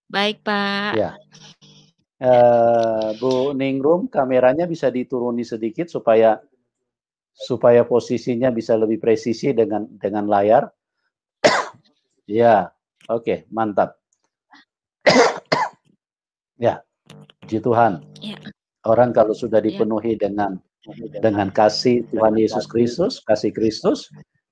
Baik, Pak. Ya. Bu Ningrum, kameranya bisa dituruni sedikit supaya posisinya bisa lebih presisi dengan layar. Ya, oke, mantap. Ya, puji Tuhan. Ya, Orang kalau sudah ya. dipenuhi dengan kasih Tuhan Yesus Kristus, kasih Kristus,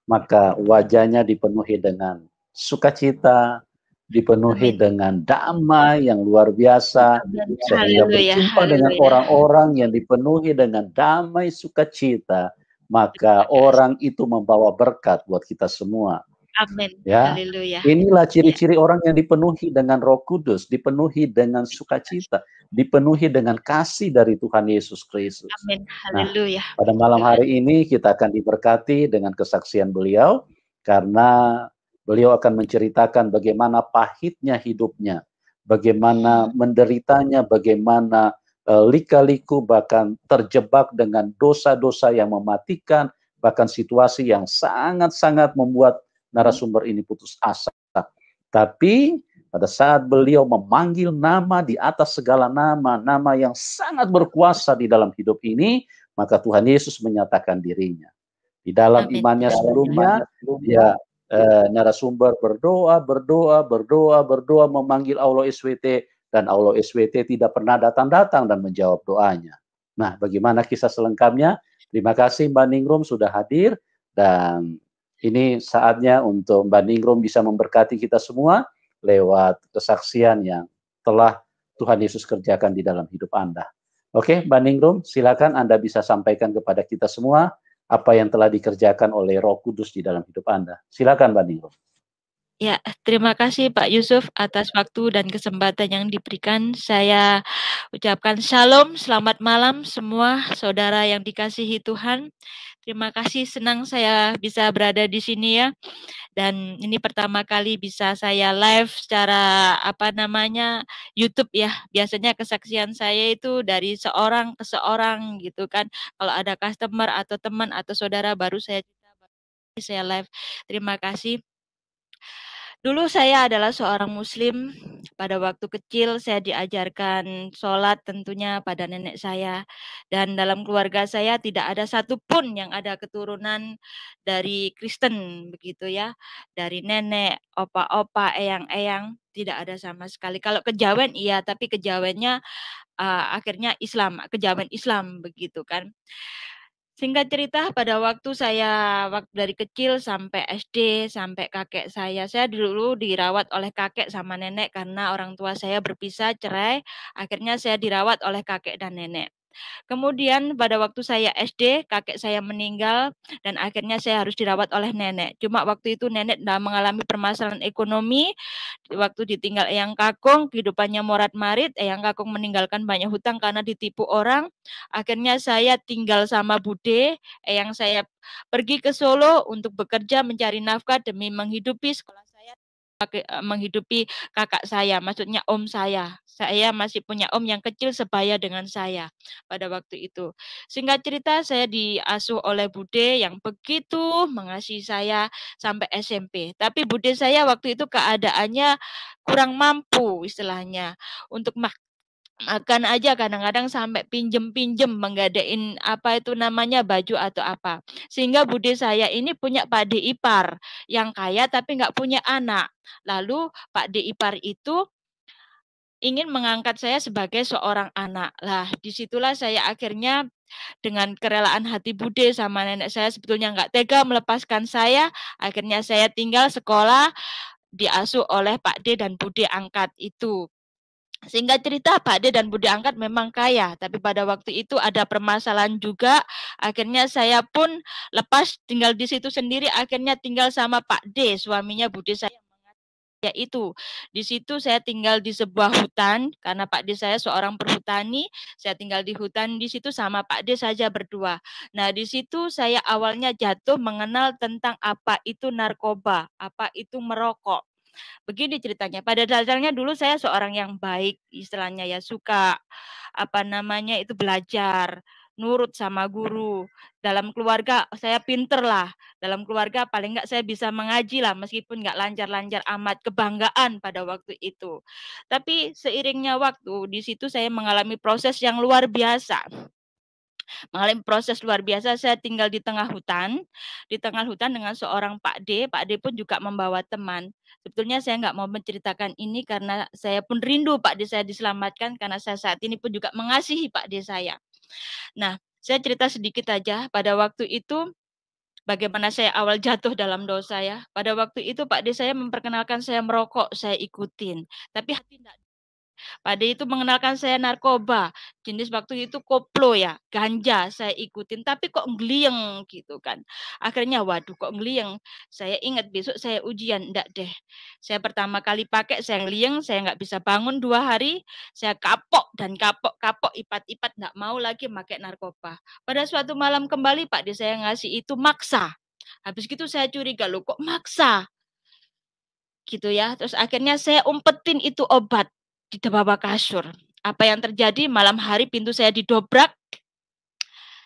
maka wajahnya dipenuhi dengan sukacita, dipenuhi Amin. dengan damai yang luar biasa, Amin. sehingga Haleluya, berjumpa dengan haleluya. orang-orang yang dipenuhi dengan damai sukacita, maka Terima kasih. orang itu membawa berkat buat kita semua. Amin. Ya, Haleluya. inilah Ya. ciri-ciri orang yang dipenuhi dengan Roh Kudus, dipenuhi dengan sukacita, dipenuhi dengan kasih dari Tuhan Yesus Kristus. Amin. Nah, Haleluya. pada Puji malam Tuhan. hari ini kita akan diberkati dengan kesaksian beliau, karena beliau akan menceritakan bagaimana pahitnya hidupnya, bagaimana menderitanya, bagaimana lika-liku bahkan terjebak dengan dosa-dosa yang mematikan, bahkan situasi yang sangat-sangat membuat narasumber ini putus asa. Tapi pada saat beliau memanggil nama di atas segala nama, nama yang sangat berkuasa di dalam hidup ini, maka Tuhan Yesus menyatakan dirinya. Di dalam Amin. imannya sebelumnya, dia narasumber berdoa, memanggil Allah SWT, dan Allah SWT tidak pernah datang-datang dan menjawab doanya. Nah, bagaimana kisah selengkapnya? Terima kasih Mbak Ningrum sudah hadir, dan ini saatnya untuk Mbak Ningrum bisa memberkati kita semua lewat kesaksian yang telah Tuhan Yesus kerjakan di dalam hidup Anda. Oke, Mbak Ningrum, silakan Anda bisa sampaikan kepada kita semua apa yang telah dikerjakan oleh Roh Kudus di dalam hidup Anda. Silakan, Mbak Ningrum. Ya, terima kasih Pak Yusuf atas waktu dan kesempatan yang diberikan. Saya ucapkan shalom, selamat malam semua saudara yang dikasihi Tuhan. Terima kasih, senang saya bisa berada di sini ya. Dan ini pertama kali bisa saya live secara YouTube ya. Biasanya kesaksian saya itu dari seorang ke seorang gitu kan. Kalau ada customer atau teman atau saudara baru saya live. Terima kasih. Dulu saya adalah seorang muslim. Pada waktu kecil saya diajarkan sholat tentunya pada nenek saya. Dan dalam keluarga saya tidak ada satupun yang ada keturunan dari Kristen begitu ya. Dari nenek, opa-opa, eyang-eyang tidak ada sama sekali. Kalau kejawen iya, tapi kejawennya akhirnya Islam, kejawen Islam begitu kan. Singkat cerita, pada waktu dari kecil sampai SD, sampai kakek saya dulu dirawat oleh kakek sama nenek karena orang tua saya berpisah, cerai. Akhirnya saya dirawat oleh kakek dan nenek. Kemudian pada waktu saya SD, kakek saya meninggal dan akhirnya saya harus dirawat oleh nenek. Cuma waktu itu nenek mengalami permasalahan ekonomi, waktu ditinggal Eyang Kakung, kehidupannya morat-marit, Eyang Kakung meninggalkan banyak hutang karena ditipu orang. Akhirnya saya tinggal sama Bude, Eyang saya pergi ke Solo untuk bekerja mencari nafkah demi menghidupi sekolah saya, menghidupi kakak saya, maksudnya om saya. Saya masih punya om yang kecil sebaya dengan saya pada waktu itu. Singkat cerita, saya diasuh oleh Bude yang begitu mengasihi saya sampai SMP. Tapi Bude saya waktu itu keadaannya kurang mampu istilahnya untuk makan aja kadang-kadang sampai pinjem-pinjem menggadein apa itu namanya baju atau apa. Sehingga bude saya ini punya Pak D ipar yang kaya tapi nggak punya anak. Lalu Pak D ipar itu ingin mengangkat saya sebagai seorang anak. Lah, disitulah saya akhirnya dengan kerelaan hati bude sama nenek saya sebetulnya nggak tega melepaskan saya. Akhirnya saya tinggal sekolah diasuh oleh Pak D dan Bude angkat itu. Sehingga cerita Pak D dan Bude angkat memang kaya, tapi pada waktu itu ada permasalahan juga. Akhirnya saya pun lepas tinggal di situ sendiri, akhirnya tinggal sama Pak D, suaminya Bude saya. Yaitu di situ saya tinggal di sebuah hutan karena Pak D saya seorang perhutani, saya tinggal di hutan di situ sama Pak D saja berdua. Nah, di situ saya awalnya jatuh mengenal tentang apa itu narkoba, apa itu merokok. Begini ceritanya, pada dasarnya dulu saya seorang yang baik, istilahnya ya suka belajar, nurut sama guru. Dalam keluarga saya pinter lah, dalam keluarga paling enggak saya bisa mengaji lah meskipun enggak lancar-lancar amat, kebanggaan pada waktu itu. Tapi seiringnya waktu, di situ saya mengalami proses yang luar biasa. Mengalami proses luar biasa, saya tinggal di tengah hutan dengan seorang Pak D. Pak D pun juga membawa teman. Sebetulnya saya nggak mau menceritakan ini karena saya pun rindu Pak D saya diselamatkan karena saya saat ini pun juga mengasihi Pak D saya. Nah, saya cerita sedikit aja pada waktu itu bagaimana saya awal jatuh dalam dosa ya. Pada waktu itu Pak D saya memperkenalkan saya merokok, saya ikutin. Tapi hati enggak. Pak D itu mengenalkan saya narkoba, jenis waktu itu koplo ya, ganja saya ikutin, tapi kok ngeliyeng gitu kan. Akhirnya waduh kok ngeliyeng, saya ingat besok saya ujian, enggak deh. Saya pertama kali pakai saya ngeliyeng, saya nggak bisa bangun 2 hari, saya kapok dan kapok, ipat-ipat nggak mau lagi pakai narkoba. Pada suatu malam kembali Pak D saya ngasih itu maksa. Habis gitu saya curiga, loh kok maksa? Gitu ya. Terus akhirnya saya umpetin itu obat di bawah kasur. Apa yang terjadi malam hari pintu saya didobrak.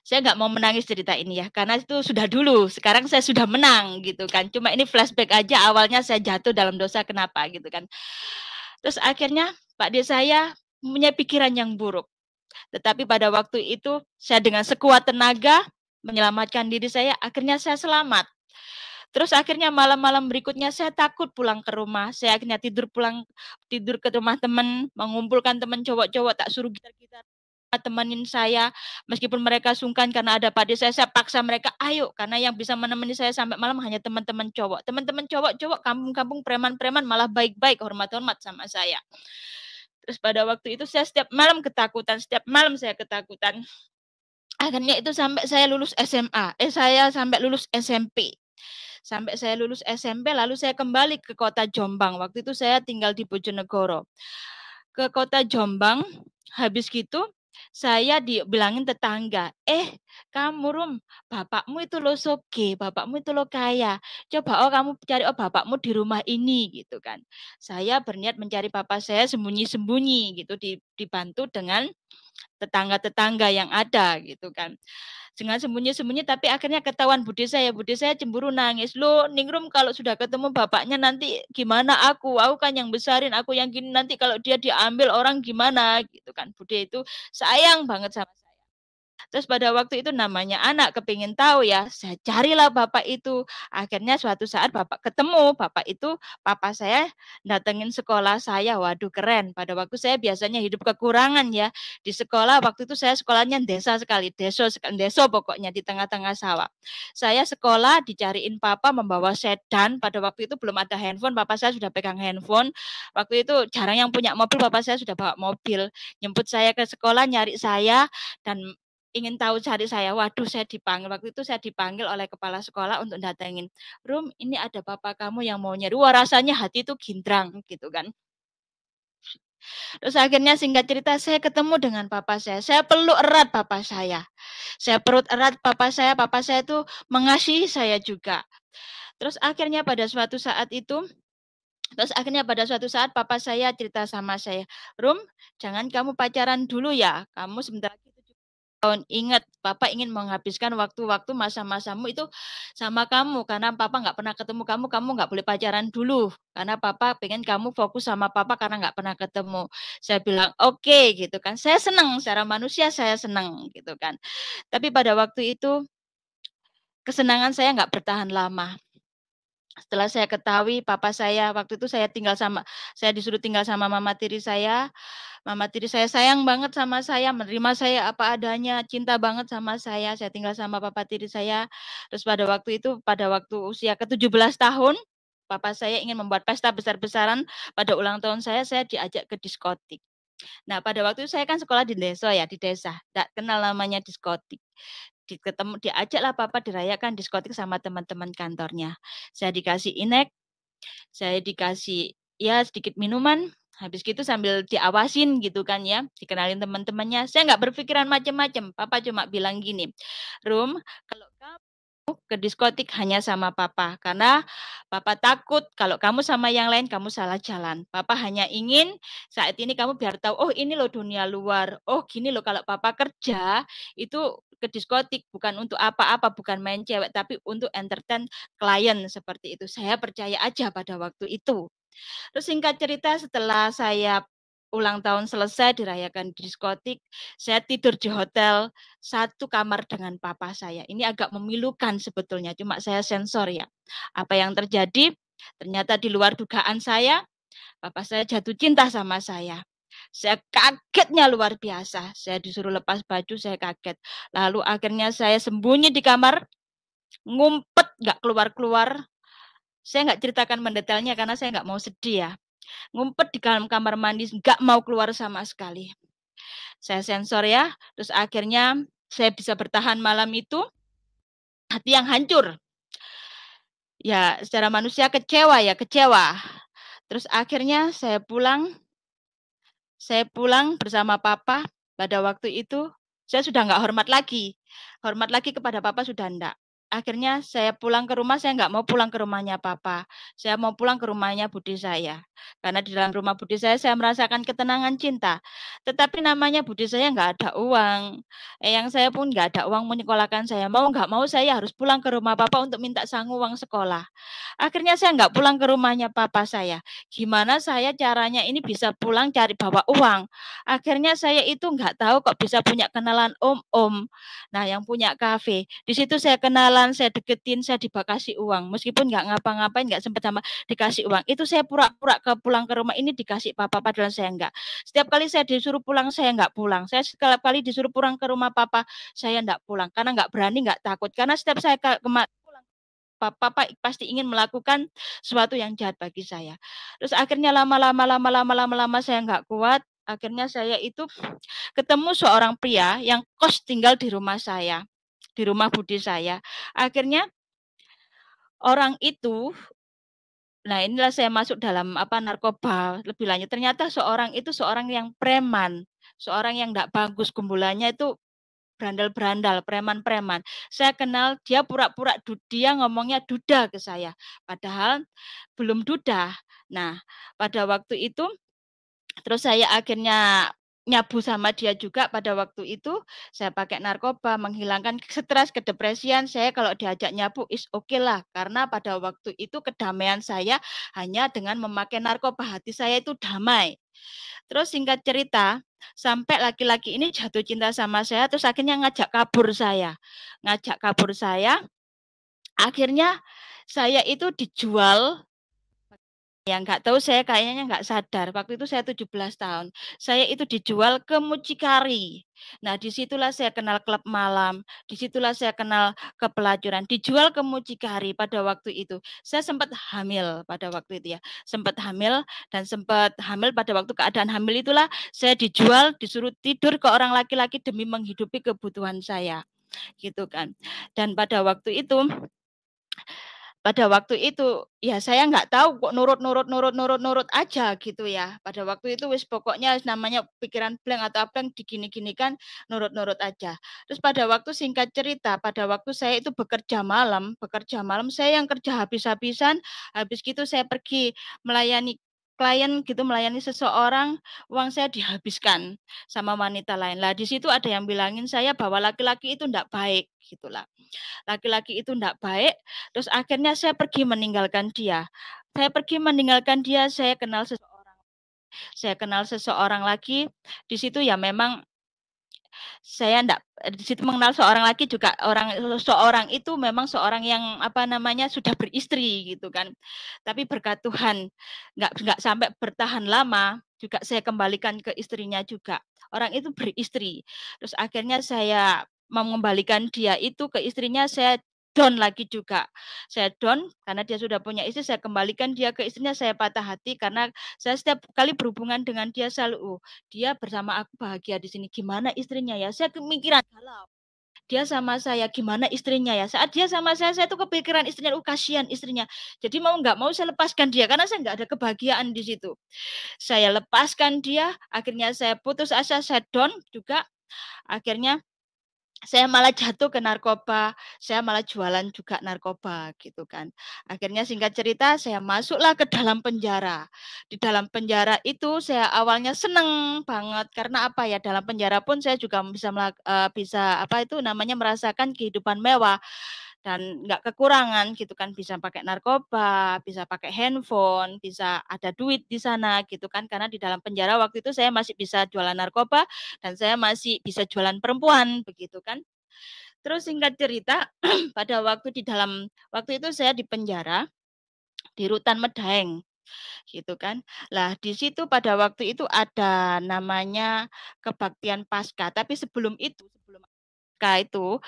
Saya nggak mau menangis cerita ini ya, karena itu sudah dulu. Sekarang saya sudah menang gitu kan. Cuma ini flashback aja awalnya saya jatuh dalam dosa kenapa gitu kan. Terus akhirnya Pak D saya punya pikiran yang buruk. Tetapi pada waktu itu saya dengan sekuat tenaga menyelamatkan diri saya, akhirnya saya selamat. Terus akhirnya malam-malam berikutnya saya takut pulang ke rumah. Saya akhirnya tidur ke rumah teman, mengumpulkan teman cowok-cowok, tak suruh gitar-gitar temenin saya. Meskipun mereka sungkan karena ada Pak D saya paksa mereka, ayo. Karena yang bisa menemani saya sampai malam hanya teman-teman cowok. Teman-teman cowok-cowok kampung-kampung preman-preman malah baik-baik, hormat-hormat sama saya. Terus pada waktu itu saya setiap malam saya ketakutan. Akhirnya itu sampai saya lulus SMA. Saya sampai lulus SMP. Sampai saya lulus SMP lalu saya kembali ke kota Jombang. Waktu itu saya tinggal di Bojonegoro. Ke kota Jombang, habis gitu saya dibilangin tetangga, kamu Rum, bapakmu itu loh soge, bapakmu itu loh kaya. Coba kamu cari bapakmu di rumah ini gitu kan. Saya berniat mencari papa saya sembunyi-sembunyi gitu dibantu dengan tetangga-tetangga yang ada gitu kan. Dengan sembunyi-sembunyi tapi akhirnya ketahuan bude saya cemburu nangis. Loh, Ningrum kalau sudah ketemu bapaknya nanti gimana aku? Aku kan yang besarin, aku yang gini nanti kalau dia diambil orang gimana gitu kan. Bude itu sayang banget sama saya. Terus pada waktu itu namanya anak kepingin tahu ya, saya carilah bapak itu. Akhirnya suatu saat bapak ketemu, bapak itu papa saya datengin sekolah saya. Waduh keren. Pada waktu saya biasanya hidup kekurangan ya. Di sekolah waktu itu saya sekolahnya desa sekali, deso pokoknya di tengah-tengah sawah. Saya sekolah dicariin papa membawa sedan. Pada waktu itu belum ada handphone, papa saya sudah pegang handphone. Waktu itu jarang yang punya mobil, papa saya sudah bawa mobil. Jemput saya ke sekolah, nyari saya dan ingin tahu cari saya. Waduh, saya dipanggil. Waktu itu saya dipanggil oleh kepala sekolah untuk datengin. Rum, ini ada papa kamu yang mau nyari. Wah, rasanya hati itu gindrang gitu kan. Terus akhirnya singkat cerita saya ketemu dengan papa saya. Saya peluk erat papa saya. Saya perut erat papa saya itu mengasihi saya juga. Terus akhirnya pada suatu saat papa saya cerita sama saya, Rum, jangan kamu pacaran dulu ya. Kamu sebentar lagi tahun. Ingat, papa ingin menghabiskan waktu-waktu masa-masamu itu sama kamu. Karena papa nggak pernah ketemu kamu nggak boleh pacaran dulu. Karena papa pengen kamu fokus sama papa karena nggak pernah ketemu. Saya bilang, oke gitu kan. Saya senang, secara manusia saya senang gitu kan. Tapi pada waktu itu, kesenangan saya nggak bertahan lama. Setelah saya ketahui papa saya, waktu itu saya disuruh tinggal sama mama tiri saya. Mama tiri saya sayang banget sama saya, menerima saya apa adanya, cinta banget sama saya tinggal sama papa tiri saya. Terus pada waktu usia ke-17 tahun, papa saya ingin membuat pesta besar-besaran pada ulang tahun saya diajak ke diskotik. Nah, pada waktu itu saya kan sekolah di desa, nggak kenal namanya diskotik. Diajaklah papa dirayakan diskotik sama teman-teman kantornya. Saya dikasih inek, saya dikasih ya sedikit minuman, habis gitu sambil diawasin gitu kan ya, dikenalin teman-temannya. Saya nggak berpikiran macam-macam. Papa cuma bilang gini, Rum, kalau kamu ke diskotik hanya sama papa, karena papa takut kalau kamu sama yang lain kamu salah jalan. Papa hanya ingin saat ini kamu biar tahu, oh ini loh dunia luar, oh gini loh kalau papa kerja itu ke diskotik bukan untuk apa-apa, bukan main cewek, tapi untuk entertain klien seperti itu. Saya percaya aja pada waktu itu. Terus singkat cerita setelah saya ulang tahun selesai dirayakan di diskotik, saya tidur di hotel satu kamar dengan papa saya. Ini agak memilukan sebetulnya, cuma saya sensor ya. Apa yang terjadi? Ternyata di luar dugaan saya, papa saya jatuh cinta sama saya. Saya kagetnya luar biasa. Saya disuruh lepas baju, saya kaget. Lalu akhirnya saya sembunyi di kamar, ngumpet, nggak keluar-keluar. Saya nggak ceritakan mendetailnya karena saya nggak mau sedih ya. Ngumpet di dalam kamar mandi, nggak mau keluar sama sekali. Saya sensor ya, terus akhirnya saya bisa bertahan malam itu, hati yang hancur. Ya, secara manusia kecewa ya, kecewa. Terus akhirnya saya pulang bersama papa. Pada waktu itu, saya sudah nggak hormat lagi. Hormat lagi kepada papa sudah enggak. Akhirnya saya pulang ke rumah, saya nggak mau pulang ke rumahnya papa. Saya mau pulang ke rumahnya budi saya. Karena di dalam rumah budi saya merasakan ketenangan cinta. Tetapi namanya budi saya nggak ada uang. Yang saya pun nggak ada uang menyekolahkan saya. Mau nggak mau saya harus pulang ke rumah papa untuk minta sangu uang sekolah. Akhirnya saya nggak pulang ke rumahnya papa saya. Gimana saya caranya ini bisa pulang cari bawa uang. Akhirnya saya itu nggak tahu kok bisa punya kenalan om-om. Nah, yang punya kafe. Di situ saya kenalan, saya deketin, saya dikasih uang. Meskipun nggak ngapa-ngapain, nggak sempat sama dikasih uang. Itu saya pura-pura pulang ke rumah ini dikasih papa, padahal saya nggak. Setiap kali saya disuruh pulang, saya nggak pulang. Saya setiap kali disuruh pulang ke rumah papa, saya nggak pulang. Karena nggak berani, nggak takut. Karena setiap saya pulang papa pasti ingin melakukan sesuatu yang jahat bagi saya. Terus akhirnya lama-lama saya nggak kuat. Akhirnya saya itu ketemu seorang pria yang kos tinggal di rumah saya, di rumah budi saya. Akhirnya orang itu, nah inilah saya masuk dalam narkoba lebih lanjut. Ternyata seorang itu seorang yang preman, seorang yang nggak bagus, gumbulannya itu berandal-berandal, preman-preman. Saya kenal dia pura-pura dia ngomongnya duda ke saya, padahal belum duda. Nah, pada waktu itu terus saya akhirnya nyabu sama dia juga pada waktu itu, saya pakai narkoba menghilangkan stres, kedepresian. Saya kalau diajak nyabu is okay lah, karena pada waktu itu kedamaian saya hanya dengan memakai narkoba, hati saya itu damai. Terus singkat cerita, sampai laki-laki ini jatuh cinta sama saya, terus akhirnya ngajak kabur saya. Ngajak kabur saya, akhirnya saya itu dijual. Ya nggak tahu, saya kayaknya nggak sadar, waktu itu saya 17 tahun. Saya itu dijual ke mucikari. Nah, disitulah saya kenal klub malam, disitulah saya kenal kepelacuran, dijual ke mucikari pada waktu itu. Saya sempat hamil pada waktu itu ya, sempat hamil dan sempat hamil pada waktu keadaan hamil itulah saya dijual, disuruh tidur ke orang laki-laki demi menghidupi kebutuhan saya, gitu kan. Dan pada waktu itu, ya saya nggak tahu kok nurut aja gitu ya. Pada waktu itu wis pokoknya namanya pikiran blank atau apa yang digini-ginikan, nurut aja. Terus pada waktu singkat cerita, pada waktu saya itu bekerja malam, saya yang kerja habis-habisan, habis gitu saya pergi melayani klien gitu, melayani seseorang, uang saya dihabiskan sama wanita lain. Lah di situ ada yang bilangin saya bahwa laki-laki itu enggak baik, gitulah. Laki-laki itu enggak baik, terus akhirnya saya pergi meninggalkan dia. Saya kenal seseorang lagi, di situ ya memang saya enggak di situ mengenal seorang lagi juga seorang itu memang seorang yang sudah beristri gitu kan. Tapi berkat Tuhan enggak sampai bertahan lama, juga saya kembalikan ke istrinya juga. Orang itu beristri. Terus akhirnya saya mengembalikan dia itu ke istrinya, saya down lagi juga. Saya down karena dia sudah punya istri, saya kembalikan dia ke istrinya, saya patah hati karena saya setiap kali berhubungan dengan dia selalu, dia bersama aku bahagia di sini, gimana istrinya ya? Saya kemikiran galau. Dia sama saya, gimana istrinya ya? Saat dia sama saya tuh kepikiran istrinya, kasihan istrinya. Jadi mau nggak mau saya lepaskan dia karena saya nggak ada kebahagiaan di situ. Saya lepaskan dia, akhirnya saya putus asa, saya down juga. Akhirnya saya malah jatuh ke narkoba, saya malah jualan juga narkoba gitu kan. Akhirnya singkat cerita saya masuklah ke dalam penjara. Di dalam penjara itu saya awalnya seneng banget karena apa ya, dalam penjara pun saya juga bisa apa itu namanya merasakan kehidupan mewah dan nggak kekurangan gitu kan, bisa pakai narkoba, bisa pakai handphone, bisa ada duit di sana gitu kan. Karena di dalam penjara waktu itu saya masih bisa jualan narkoba dan saya masih bisa jualan perempuan begitu kan. Terus singkat cerita pada waktu itu saya di penjara di Rutan Medaeng gitu kan. Lah di situ pada waktu itu ada namanya kebaktian Paskah, tapi sebelum Paskah itu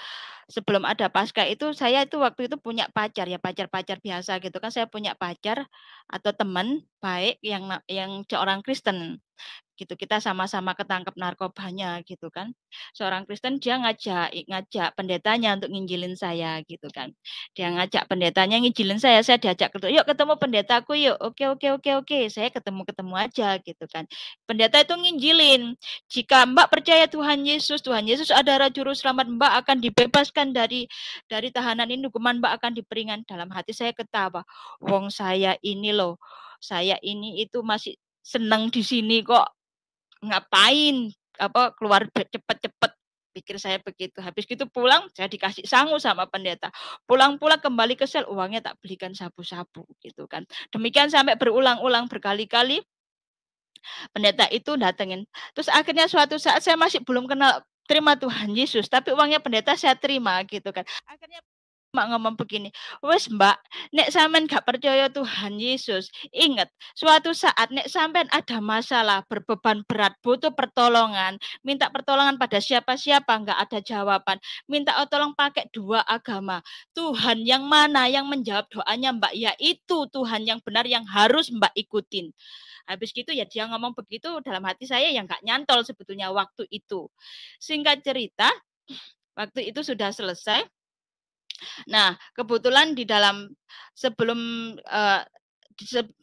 sebelum ada Paskah itu saya itu waktu itu punya pacar ya, pacar-pacar biasa gitu kan. Saya punya pacar atau teman baik yang seorang Kristen gitu. Kita sama-sama ketangkep narkobanya gitu kan. Seorang Kristen dia ngajak pendetanya untuk nginjilin saya gitu kan. Dia ngajak pendetanya nginjilin saya diajak ketemu, "Yuk ketemu pendetaku yuk." Oke, oke, oke, oke. Saya ketemu-ketemu aja gitu kan. Pendeta itu nginjilin, "Jika Mbak percaya Tuhan Yesus adalah juru selamat, Mbak akan dibebaskan dari tahanan ini, hukuman Mbak akan diperingan." Dalam hati saya ketawa. Wong saya ini loh, saya ini itu masih senang di sini kok ngapain apa keluar cepet-cepet, pikir saya begitu. Habis gitu pulang saya dikasih sangu sama pendeta. Pulang-pulang kembali ke sel, uangnya tak belikan sabu-sabu gitu kan. Demikian sampai berulang-ulang berkali-kali pendeta itu datengin. Terus akhirnya suatu saat saya masih belum kenal terima Tuhan Yesus, tapi uangnya pendeta saya terima gitu kan. Akhirnya Mbak ngomong begini, "Wes Mbak, nek sampean gak percaya Tuhan Yesus, ingat, suatu saat nek sampean ada masalah, berbeban berat, butuh pertolongan, minta pertolongan pada siapa-siapa, nggak ada jawaban, minta tolong pakai dua agama. Tuhan yang mana yang menjawab doanya Mbak, yaitu Tuhan yang benar yang harus Mbak ikutin." Habis gitu ya dia ngomong begitu, dalam hati saya yang nggak nyantol sebetulnya waktu itu. Singkat cerita, waktu itu sudah selesai. Nah, kebetulan di dalam sebelum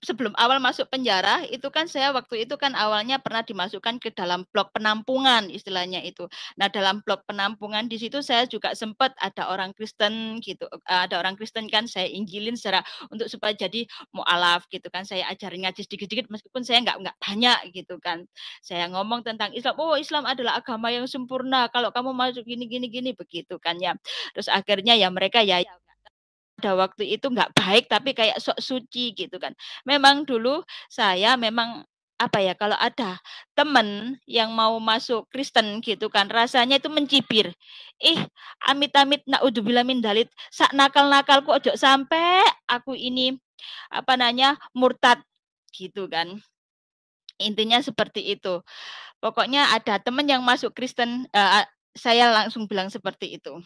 sebelum awal masuk penjara itu kan saya waktu itu kan awalnya pernah dimasukkan ke dalam blok penampungan istilahnya itu. Nah, dalam blok penampungan di situ saya juga sempat ada orang Kristen gitu. Ada orang Kristen kan saya injilin secara untuk supaya jadi mualaf gitu kan. Saya ajarin ngaji sedikit-sedikit meskipun saya nggak banyak gitu kan. Saya ngomong tentang Islam. Oh, Islam adalah agama yang sempurna. Kalau kamu masuk gini gini gini begitu kan ya. Terus akhirnya ya mereka ya pada waktu itu nggak baik tapi kayak sok suci gitu kan. Memang dulu saya memang apa ya, kalau ada temen yang mau masuk Kristen gitu kan, rasanya itu mencibir. Ih, amit-amit naudzubillah min dalit, sak nakal-nakalku ojo sampai aku ini apa namanya murtad gitu kan. Intinya seperti itu. Pokoknya ada temen yang masuk Kristen, saya langsung bilang seperti itu.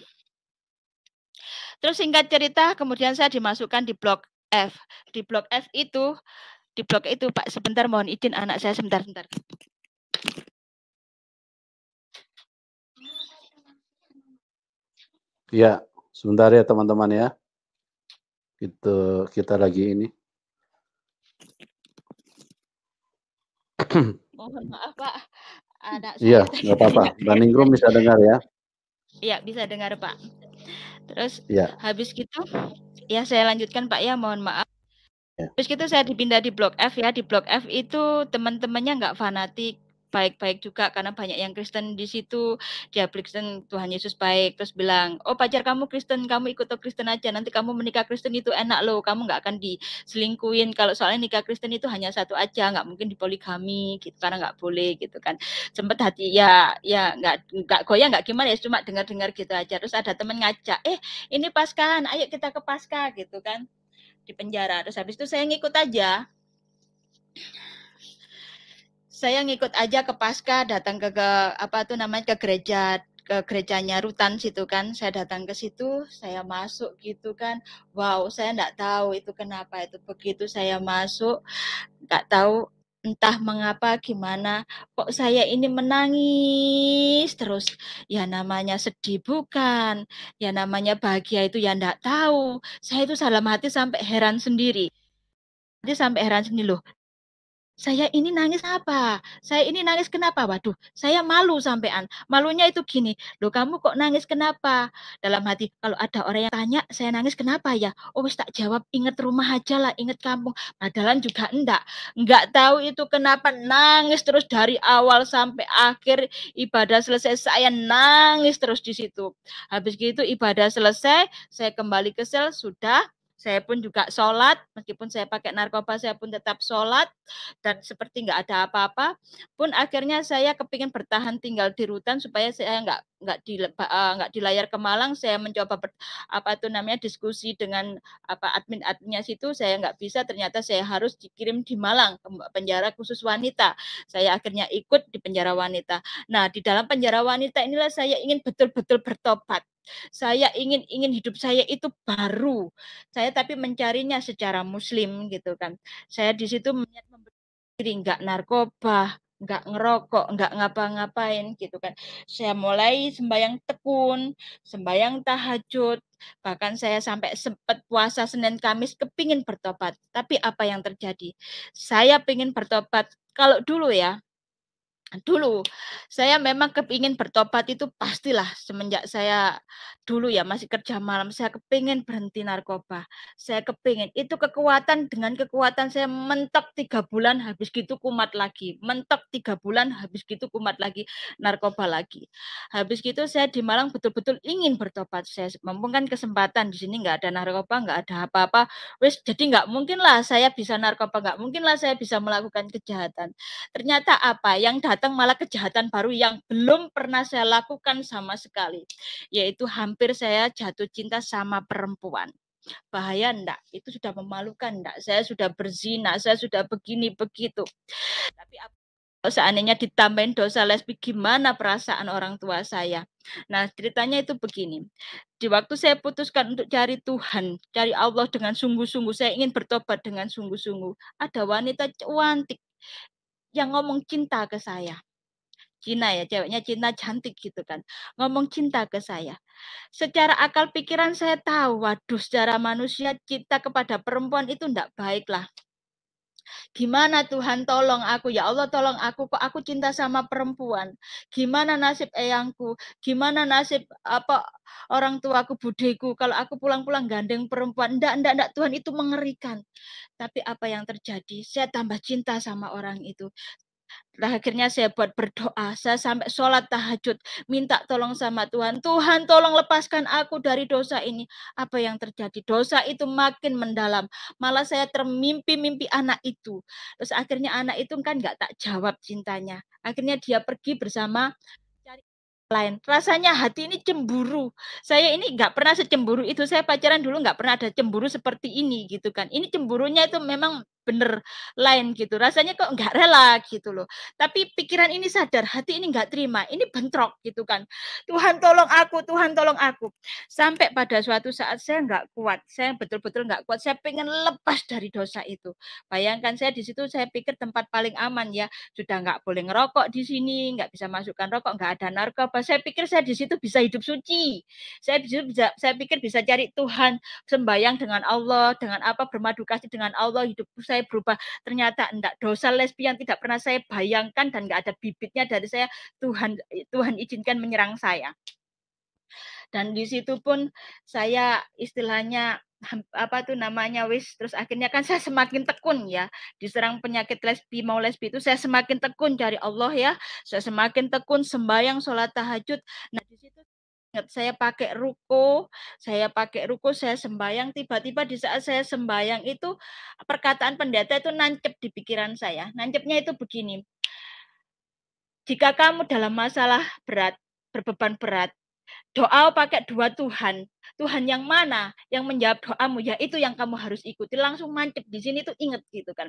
Terus singkat cerita kemudian saya dimasukkan di blok F. Di blok F itu Pak, sebentar mohon izin anak saya sebentar. Ya, sebentar ya teman-teman ya. Kita lagi ini. Mohon maaf Pak, anak Iya, saya tadi nggak apa-apa. Mbak Ningrum bisa dengar ya? Iya, bisa dengar Pak. Terus Ya. habis gitu, ya saya lanjutkan Pak ya, mohon maaf. Ya. Terus gitu saya dipindah di blok F ya. Di blok F itu teman-temannya nggak fanatik, baik-baik juga karena banyak yang Kristen di situ. Dia Kristen, Tuhan Yesus baik. Terus bilang, "Oh pacar kamu Kristen, kamu ikut Kristen aja. Nanti kamu menikah Kristen itu enak loh. Kamu nggak akan diselingkuin. Kalau soalnya nikah Kristen itu hanya satu aja, nggak mungkin dipoligami gitu karena nggak boleh gitu kan." Sempet hati ya nggak goyang nggak gimana ya, cuma dengar-dengar gitu aja. Terus ada temen ngajak, ini Paskahan, ayo kita ke Paskah gitu kan di penjara. Terus habis itu saya ngikut aja. Saya ngikut aja ke Paskah, datang ke apa tuh namanya ke gerejanya Rutan situ kan. Saya datang ke situ, saya masuk gitu kan. Wow, saya enggak tahu itu kenapa itu begitu saya masuk, enggak tahu entah mengapa gimana kok saya ini menangis terus. Ya namanya sedih bukan, ya namanya bahagia itu ya enggak tahu. Saya itu dalam hati sampai heran sendiri. Dia sampai heran sendiri loh. saya ini nangis apa? Saya ini nangis kenapa? Waduh, saya malu sampean. Malunya itu gini, loh kamu kok nangis kenapa? Dalam hati, kalau ada orang yang tanya, saya nangis kenapa ya? Oh, wis tak jawab, inget rumah aja lah, inget kampung. Padahal juga enggak. Enggak tahu itu kenapa nangis terus dari awal sampai akhir ibadah selesai, saya nangis terus di situ. Habis gitu ibadah selesai, saya kembali ke sel, sudah. Saya pun juga sholat, meskipun saya pakai narkoba, saya pun tetap sholat dan seperti nggak ada apa-apa. Pun akhirnya saya kepingin bertahan tinggal di rutan supaya saya nggak di layar ke Malang. Saya mencoba diskusi dengan adminnya situ. Saya nggak bisa. Ternyata saya harus dikirim di Malang ke penjara khusus wanita. Saya akhirnya ikut di penjara wanita. Nah, di dalam penjara wanita inilah saya ingin betul-betul bertobat. Saya ingin hidup saya itu baru. Saya tapi mencarinya secara muslim gitu kan. Saya di situ diri, nggak narkoba, nggak ngerokok, nggak ngapa-ngapain gitu kan. Saya mulai sembahyang tekun, sembahyang tahajud, bahkan saya sampai sempat puasa Senin Kamis kepingin bertobat. Tapi apa yang terjadi? Saya pengen bertobat. Kalau dulu ya, dulu saya memang kepingin bertobat itu pastilah semenjak saya dulu ya masih kerja malam, saya kepingin berhenti narkoba. Saya kepingin itu kekuatan, dengan kekuatan saya mentok 3 bulan habis gitu kumat lagi, mentok 3 bulan habis gitu kumat lagi, narkoba lagi. Habis gitu saya di Malang betul-betul ingin bertobat. Saya mumpung kan kesempatan di sini nggak ada narkoba, nggak ada apa-apa, wis jadi nggak mungkin lah saya bisa narkoba, nggak mungkin lah saya bisa melakukan kejahatan. Ternyata apa? Yang datang malah kejahatan baru yang belum pernah saya lakukan sama sekali. Yaitu hampir saya jatuh cinta sama perempuan. Bahaya enggak? Itu sudah memalukan enggak? Saya sudah berzina, saya sudah begini begitu. Tapi seandainya ditambahin dosa lesbi, gimana perasaan orang tua saya? Nah, ceritanya itu begini. Di waktu saya putuskan untuk cari Tuhan, cari Allah dengan sungguh-sungguh, saya ingin bertobat dengan sungguh-sungguh. Ada wanita cantik yang ngomong cinta ke saya. Cina ya, ceweknya Cina cantik gitu kan. Ngomong cinta ke saya. Secara akal pikiran saya tahu, waduh secara manusia cinta kepada perempuan itu enggak baik lah. Gimana Tuhan tolong aku, ya Allah tolong aku, kok aku cinta sama perempuan. Gimana nasib eyangku, gimana nasib orang tuaku, budeku, kalau aku pulang-pulang gandeng perempuan. Enggak, Tuhan itu mengerikan. Tapi apa yang terjadi? Saya tambah cinta sama orang itu. Akhirnya saya buat berdoa, saya sampai sholat tahajud, minta tolong sama Tuhan. Tuhan tolong lepaskan aku dari dosa ini. Apa yang terjadi? Dosa itu makin mendalam. Malah saya termimpi-mimpi anak itu. Terus akhirnya anak itu kan nggak tak jawab cintanya. Akhirnya dia pergi bersama cari lain. Rasanya hati ini cemburu. Saya ini nggak pernah secemburu itu. Saya pacaran dulu nggak pernah ada cemburu seperti ini gitu kan. Ini cemburunya itu memang bener lain gitu. Rasanya kok nggak rela gitu loh. Tapi pikiran ini sadar, hati ini nggak terima. Ini bentrok gitu kan. Tuhan tolong aku, Tuhan tolong aku. Sampai pada suatu saat saya nggak kuat. Saya betul-betul nggak kuat. Saya pengen lepas dari dosa itu. Bayangkan saya di situ, saya pikir tempat paling aman ya. Sudah nggak boleh ngerokok di sini, nggak bisa masukkan rokok, nggak ada narkoba. Saya pikir saya di situ bisa hidup suci. Saya pikir bisa cari Tuhan, sembahyang dengan Allah, dengan apa bermadu kasih dengan Allah, hidupku saya berubah. Ternyata enggak, dosa lesbian tidak pernah saya bayangkan dan enggak ada bibitnya dari saya. Tuhan izinkan menyerang saya. Dan di situ pun saya istilahnya terus akhirnya kan saya semakin tekun ya, diserang penyakit lesbi itu saya semakin tekun cari Allah ya, saya semakin tekun sembahyang, sholat tahajud. Nah di situ saya pakai ruko, saya sembahyang, tiba-tiba di saat saya sembahyang itu perkataan pendeta itu nancep di pikiran saya. Nancepnya itu begini, jika kamu dalam masalah berat, berbeban berat, doa pakai 2 Tuhan. Tuhan yang mana yang menjawab doamu, ya itu yang kamu harus ikuti. Langsung mancep di sini tuh inget gitu kan.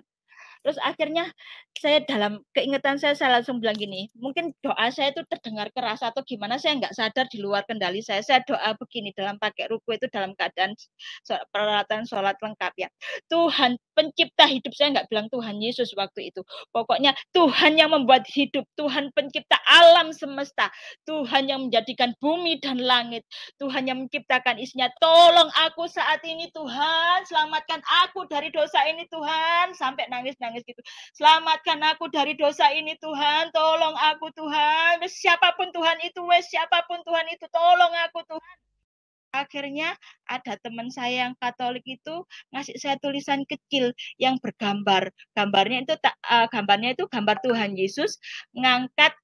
Terus akhirnya saya dalam keingetan saya langsung bilang gini, mungkin doa saya itu terdengar keras atau gimana, saya nggak sadar di luar kendali saya. Saya doa begini dalam pakai ruku itu dalam keadaan peralatan sholat lengkap ya. Tuhan pencipta hidup, saya nggak bilang Tuhan Yesus waktu itu. Pokoknya Tuhan yang membuat hidup, Tuhan pencipta alam semesta, Tuhan yang menjadikan bumi dan langit, Tuhan yang menciptakan isinya. Tolong aku saat ini Tuhan, selamatkan aku dari dosa ini Tuhan, sampai nangis nangis gitu. Selamatkan aku dari dosa ini Tuhan, tolong aku Tuhan. Siapapun Tuhan itu, siapapun Tuhan itu, tolong aku Tuhan. Akhirnya ada teman saya yang Katolik itu ngasih saya tulisan kecil yang bergambar. Gambarnya itu gambar Tuhan Yesus ngangkat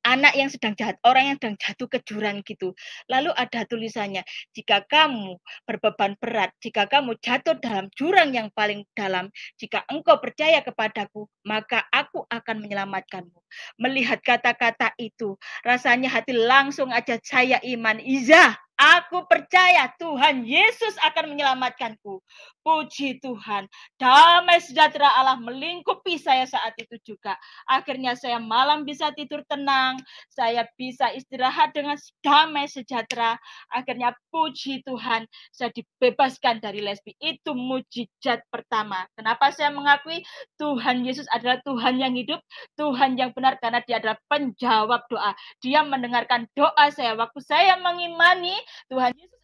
anak yang sedang orang yang sedang jatuh ke jurang gitu. Lalu ada tulisannya, jika kamu berbeban berat, jika kamu jatuh dalam jurang yang paling dalam, jika engkau percaya kepadaku, maka aku akan menyelamatkanmu. Melihat kata-kata itu, rasanya hati langsung aja saya iman. Iya, aku percaya Tuhan Yesus akan menyelamatkanku. Puji Tuhan, damai sejahtera Allah melingkupi saya saat itu juga. Akhirnya saya malam bisa tidur tenang, saya bisa istirahat dengan damai sejahtera. Akhirnya puji Tuhan, saya dibebaskan dari lesbi. Itu mujizat pertama. Kenapa saya mengakui Tuhan Yesus adalah Tuhan yang hidup, Tuhan yang benar, karena Dia adalah penjawab doa. Dia mendengarkan doa saya. Waktu saya mengimani Tuhan Yesus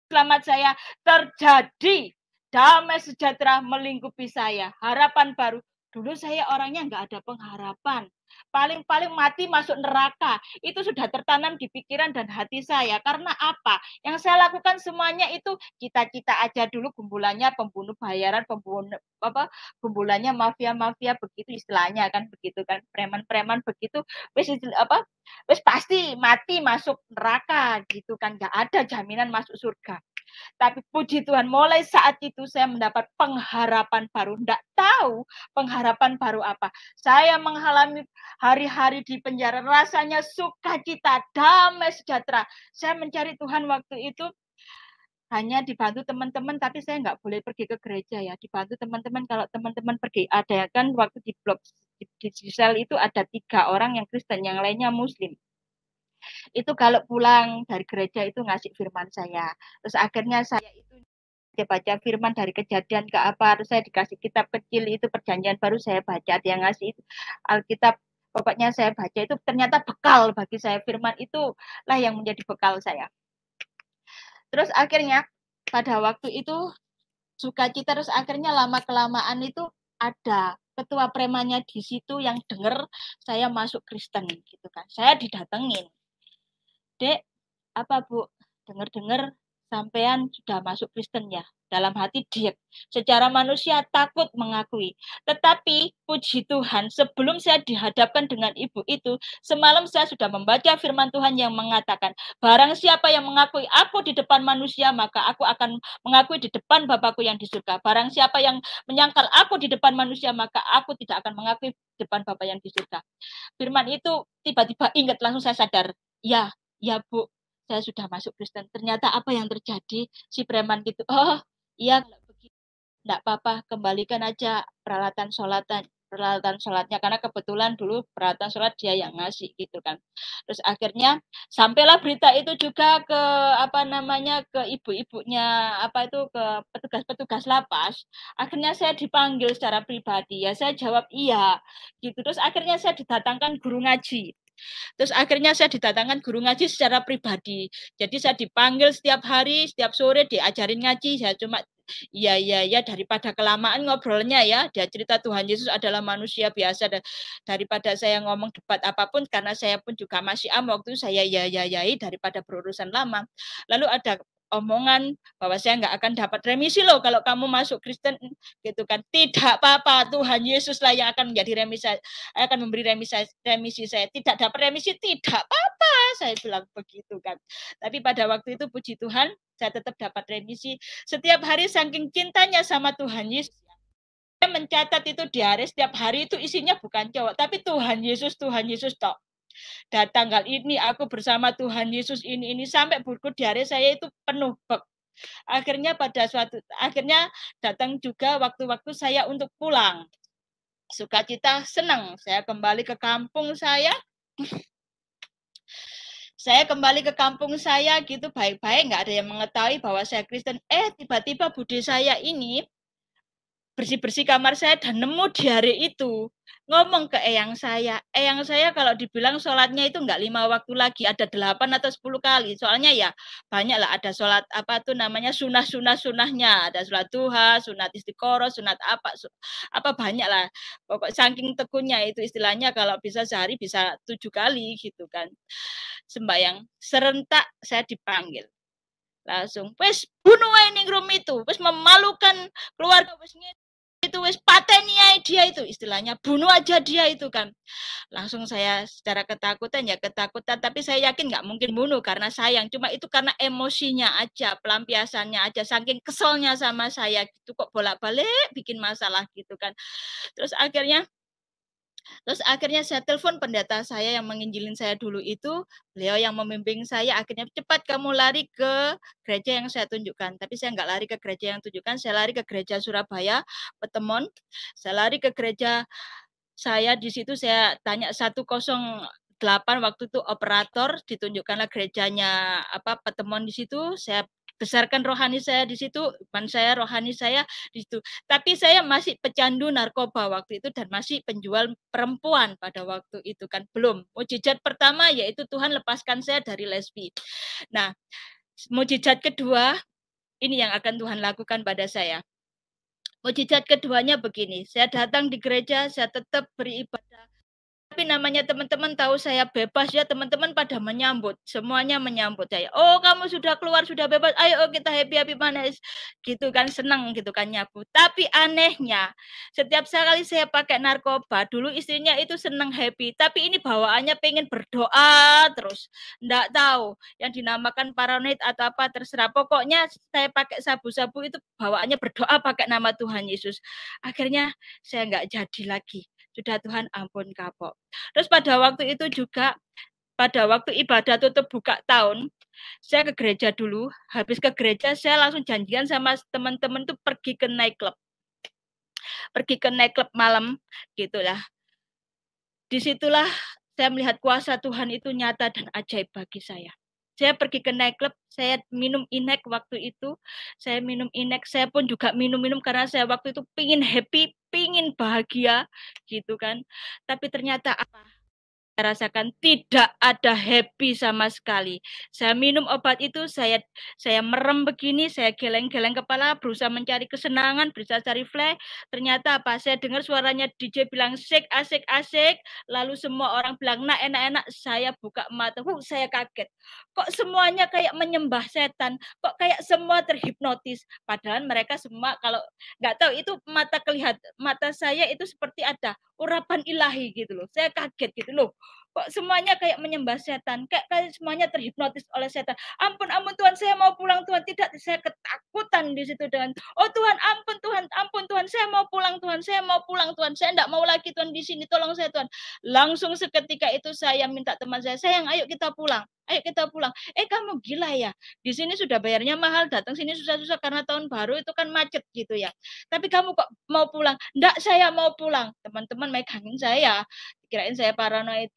selamat saya, terjadi damai sejahtera melingkupi saya. Harapan baru. Dulu saya orangnya nggak ada pengharapan. Paling-paling mati masuk neraka. Itu sudah tertanam di pikiran dan hati saya. Karena apa? Yang saya lakukan semuanya itu cita-cita aja dulu, gumpulannya pembunuh bayaran, gumpulannya mafia-mafia begitu istilahnya kan, begitu kan, preman-preman begitu. Wis pasti mati masuk neraka gitu kan, nggak ada jaminan masuk surga. Tapi puji Tuhan, mulai saat itu saya mendapat pengharapan baru. Tidak tahu pengharapan baru apa. Saya mengalami hari-hari di penjara, rasanya sukacita, damai sejahtera. Saya mencari Tuhan waktu itu hanya dibantu teman-teman, tapi saya nggak boleh pergi ke gereja ya. Dibantu teman-teman, kalau teman-teman pergi, ada kan waktu di blog di sel itu ada 3 orang yang Kristen, yang lainnya Muslim. Itu kalau pulang dari gereja itu ngasih firman saya. Terus akhirnya saya itu baca firman dari Kejadian ke apa, terus saya dikasih kitab kecil itu Perjanjian Baru, saya baca, dia ngasih itu Alkitab, pokoknya saya baca itu ternyata bekal bagi saya, firman itu lah yang menjadi bekal saya. Terus akhirnya pada waktu itu sukacita, terus akhirnya lama-kelamaan itu ada ketua premannya di situ yang dengar saya masuk Kristen gitu kan. Saya didatengin. Dek, apa Bu? Dengar-dengar sampean sudah masuk Kristen ya. Dalam hati diet. Secara manusia takut mengakui. Tetapi puji Tuhan, sebelum saya dihadapkan dengan ibu itu, semalam saya sudah membaca firman Tuhan yang mengatakan, barang siapa yang mengakui aku di depan manusia, maka aku akan mengakui di depan Bapakku yang di surga. Barang siapa yang menyangkal aku di depan manusia, maka aku tidak akan mengakui di depan Bapa yang di surga. Firman itu tiba-tiba ingat, langsung saya sadar. Ya Bu, saya sudah masuk Kristen. Ternyata apa yang terjadi? Si preman gitu, oh iya kalau begitu enggak apa-apa, kembalikan aja peralatan sholatnya, karena kebetulan dulu peralatan sholat dia yang ngasih gitu kan. Terus akhirnya sampailah berita itu juga ke ke ibu-ibunya ke petugas-petugas lapas. Akhirnya saya dipanggil secara pribadi, ya saya jawab iya gitu. Terus akhirnya saya didatangkan guru ngaji. Terus akhirnya saya didatangkan guru ngaji secara pribadi. Jadi saya dipanggil setiap hari, setiap sore diajarin ngaji. Saya cuma ya daripada kelamaan ngobrolnya ya. Dia cerita Tuhan Yesus adalah manusia biasa, dan daripada saya ngomong debat apapun, karena saya pun juga masih waktu itu saya yai daripada berurusan lama. Lalu ada omongan bahwa saya nggak akan dapat remisi loh kalau kamu masuk Kristen gitu kan. Tidak apa-apa, Tuhan Yesuslah yang akan menjadi remisi, akan memberi remisi saya. Tidak dapat remisi, tidak apa-apa, saya bilang begitu kan. Tapi pada waktu itu puji Tuhan, saya tetap dapat remisi. Setiap hari saking cintanya sama Tuhan Yesus, saya mencatat itu di hari, setiap hari itu isinya bukan cowok, tapi Tuhan Yesus tok. Dan tanggal ini aku bersama Tuhan Yesus ini sampai buku diare saya itu penuh bek. Akhirnya akhirnya datang juga waktu-waktu saya untuk pulang. Sukacita, senang saya kembali ke kampung saya. Saya kembali ke kampung saya gitu baik-baik, nggak ada yang mengetahui bahwa saya Kristen. Tiba-tiba bude saya ini bersih-bersih kamar saya dan nemu di hari itu. Ngomong ke eyang saya kalau dibilang sholatnya itu enggak 5 waktu lagi, ada 8 atau 10 kali. Soalnya ya banyak lah, ada sholat apa tuh namanya sunahnya, ada sholat duha, sunat istiqoroh, sunat apa banyak lah. Pokok saking tekunnya itu istilahnya kalau bisa sehari bisa 7 kali gitu kan. Sembayang serentak saya dipanggil. Langsung, wes bunuh ning room itu, wes memalukan keluarga, wes itu wes pateni dia itu istilahnya, bunuh aja dia itu kan. Langsung saya secara ketakutan tapi saya yakin nggak mungkin bunuh karena sayang, cuma itu karena emosinya aja, pelampiasannya aja, saking keselnya sama saya gitu, kok bolak-balik bikin masalah gitu kan. Terus akhirnya saya telepon pendeta saya yang menginjilin saya dulu itu, beliau yang membimbing saya, akhirnya cepat kamu lari ke gereja yang saya tunjukkan. Tapi saya nggak lari ke gereja yang tunjukkan, saya lari ke gereja Surabaya, Petemon. Saya lari ke gereja saya, di situ saya tanya 108 waktu itu operator, ditunjukkanlah gerejanya Petemon di situ, saya besarkan rohani saya di situ, rohani saya di situ. Tapi saya masih pecandu narkoba waktu itu dan masih penjual perempuan pada waktu itu kan, belum. Mujizat pertama yaitu Tuhan lepaskan saya dari lesbi. Nah, mujizat kedua ini yang akan Tuhan lakukan pada saya. Mujizat keduanya begini, saya datang di gereja, saya tetap beribadah. Tapi namanya teman-teman tahu saya bebas ya, teman-teman pada menyambut, semuanya menyambut saya. Oh, kamu sudah keluar, sudah bebas, ayo kita happy manis, gitu kan, senang gitu kan nyabu. Tapi anehnya, setiap sekali saya pakai narkoba, dulu istrinya itu senang happy, tapi ini bawaannya pengen berdoa terus, nggak tahu yang dinamakan paranoid atau apa terserah. Pokoknya saya pakai sabu-sabu itu bawaannya berdoa pakai nama Tuhan Yesus. Akhirnya saya nggak jadi lagi. Sudah Tuhan ampun kapok. Terus pada waktu itu juga, pada waktu ibadah tutup buka tahun, saya ke gereja dulu. Habis ke gereja, saya langsung janjian sama teman-teman tuh pergi ke nightclub. Pergi ke nightclub malam, gitulah. Disitulah saya melihat kuasa Tuhan itu nyata dan ajaib bagi saya. Saya pergi ke nightclub, saya minum inek waktu itu. Saya minum inek, saya pun juga minum-minum karena saya waktu itu pingin happy, pingin bahagia, gitu kan. Tapi ternyata apa? Saya rasakan tidak ada happy sama sekali. Saya minum obat itu, saya merem begini, saya geleng-geleng kepala, berusaha mencari kesenangan, berusaha cari flash. Ternyata apa? Saya dengar suaranya DJ bilang asik, asik, asik. Lalu semua orang bilang nah enak-enak. Saya buka mata, saya kaget. Kok semuanya kayak menyembah setan? Kok kayak semua terhipnotis? Padahal mereka semua kalau nggak tahu itu mata saya itu seperti ada urapan ilahi gitu loh. Saya kaget gitu loh. Kok semuanya kayak menyembah setan, kayak semuanya terhipnotis oleh setan. Ampun Tuhan, saya mau pulang Tuhan. Tidak, saya ketakutan di situ dengan, oh Tuhan, ampun Tuhan, saya mau pulang Tuhan, saya enggak mau lagi Tuhan di sini, tolong saya Tuhan. Langsung seketika itu saya minta teman saya, sayang ayo kita pulang. Kamu gila ya? Di sini sudah bayarnya mahal, datang sini susah-susah karena tahun baru itu kan macet gitu ya. Tapi kamu kok mau pulang? Enggak, saya mau pulang. Teman-teman megangin saya, kirain saya paranoid.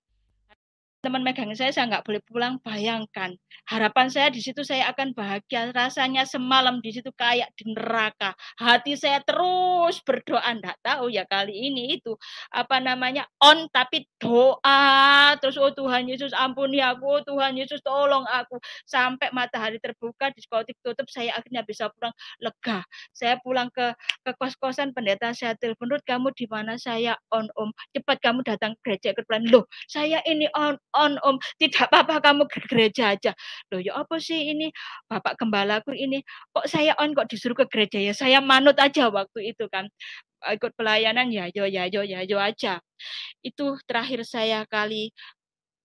Teman megangin saya nggak boleh pulang. Bayangkan, harapan saya di situ saya akan bahagia. Rasanya semalam di situ kayak di neraka. Hati saya terus berdoa, nggak tahu ya kali ini itu apa namanya on tapi doa terus. Oh Tuhan Yesus ampuni aku, Tuhan Yesus tolong aku. Sampai matahari terbuka, diskotik tutup, saya akhirnya bisa pulang lega. Saya pulang ke kos-kosan pendeta, saya telepon, Ruth kamu di mana? Saya on om, cepat kamu datang gereja ikut plan. Loh saya ini on om, tidak apa-apa kamu ke gereja aja. Loh ya apa sih ini Bapak Gembalaku ini kok saya on kok disuruh ke gereja ya, saya manut aja waktu itu kan, ikut pelayanan ya yo aja. Itu terakhir saya kali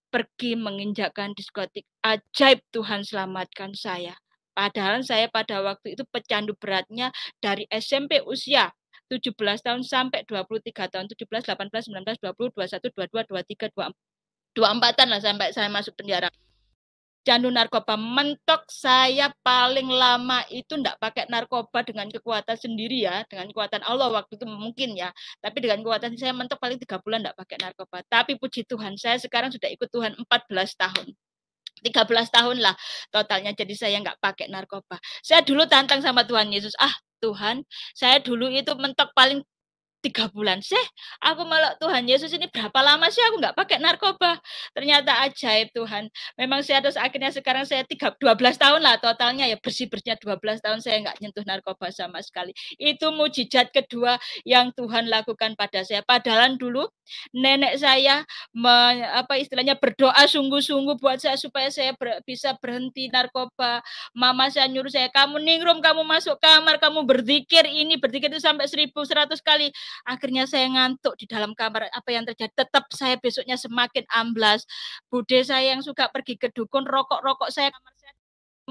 pergi menginjakkan diskotik. Ajaib Tuhan selamatkan saya. Padahal saya pada waktu itu pecandu beratnya dari SMP usia 17 tahun sampai 23 tahun, 17, 18, 19, 20, 21, 22, 23, 24-an lah sampai saya masuk penjara. Candu narkoba mentok saya paling lama itu enggak pakai narkoba dengan kekuatan sendiri ya, dengan kekuatan Allah waktu itu mungkin ya. Tapi dengan kekuatan saya mentok paling 3 bulan enggak pakai narkoba. Tapi puji Tuhan, saya sekarang sudah ikut Tuhan 14 tahun. 13 tahun lah totalnya, jadi saya enggak pakai narkoba. Saya dulu tantang sama Tuhan Yesus, Tuhan, saya dulu itu mentok paling 3 bulan. Aku meluk Tuhan Yesus ini berapa lama sih aku nggak pakai narkoba. Ternyata ajaib Tuhan. Memang saya terus akhirnya sekarang saya 12 tahun lah totalnya ya bersih-bersihnya 12 tahun saya nggak nyentuh narkoba sama sekali. Itu mujizat kedua yang Tuhan lakukan pada saya. Padahal dulu nenek saya istilahnya berdoa sungguh-sungguh buat saya supaya saya bisa berhenti narkoba. Mama saya nyuruh saya, kamu ningrum, kamu masuk kamar, kamu berzikir itu sampai 1100 kali. Akhirnya saya ngantuk di dalam kamar. Apa yang terjadi? Tetap saya besoknya semakin amblas. Bude saya yang suka pergi ke dukun, rokok saya kamar saya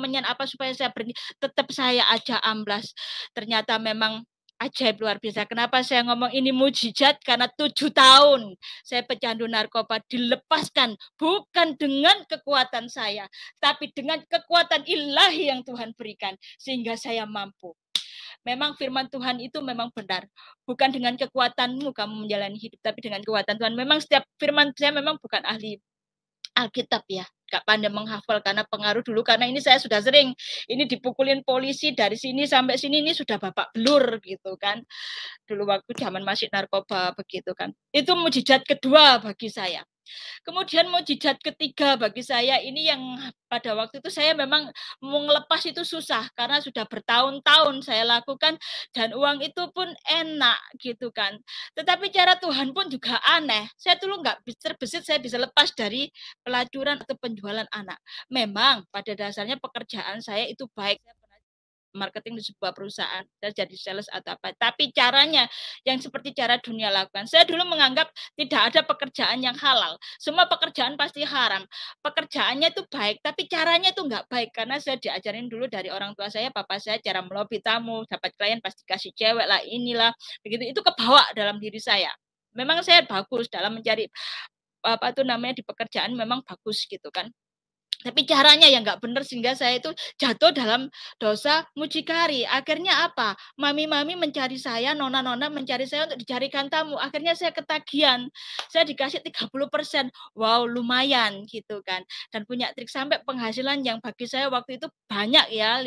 menyen apa supaya saya berhenti, tetap saya aja amblas. Ternyata memang ajaib luar biasa. Kenapa saya ngomong ini mujizat? Karena 7 tahun saya pecandu narkoba dilepaskan bukan dengan kekuatan saya, tapi dengan kekuatan ilahi yang Tuhan berikan sehingga saya mampu. Memang firman Tuhan itu memang benar. Bukan dengan kekuatanmu kamu menjalani hidup, tapi dengan kekuatan Tuhan. Memang setiap firman saya memang bukan ahli Alkitab ya. Gak pandai menghafal karena pengaruh dulu. Karena ini saya sudah sering. Ini dipukulin polisi dari sini sampai sini. Ini sudah babak belur gitu kan. Dulu waktu zaman masih narkoba begitu kan. Itu mujizat kedua bagi saya. Kemudian mujizat ketiga bagi saya ini yang pada waktu itu saya memang mau ngelepas itu susah karena sudah bertahun-tahun saya lakukan dan uang itu pun enak gitu kan. Tetapi cara Tuhan pun juga aneh. Saya dulu nggak terbesit saya bisa lepas dari pelacuran atau penjualan anak. Memang pada dasarnya pekerjaan saya itu baik. Saya marketing di sebuah perusahaan, saya jadi sales atau apa. Tapi caranya yang seperti cara dunia lakukan. Saya dulu menganggap tidak ada pekerjaan yang halal. Semua pekerjaan pasti haram. Pekerjaannya itu baik, tapi caranya itu nggak baik. Karena saya diajarin dulu dari orang tua saya, papa saya, cara melobi tamu, dapat klien pasti kasih cewek lah, inilah. Begitu, itu kebawa dalam diri saya. Memang saya bagus dalam mencari apa itu namanya di pekerjaan memang bagus gitu kan. Tapi caranya yang nggak benar sehingga saya itu jatuh dalam dosa mucikari. Akhirnya apa? Mami-mami mencari saya, nona-nona mencari saya untuk dicarikan tamu. Akhirnya saya ketagihan. Saya dikasih 30%. Wow, lumayan gitu kan. Dan punya trik sampai penghasilan yang bagi saya waktu itu banyak ya.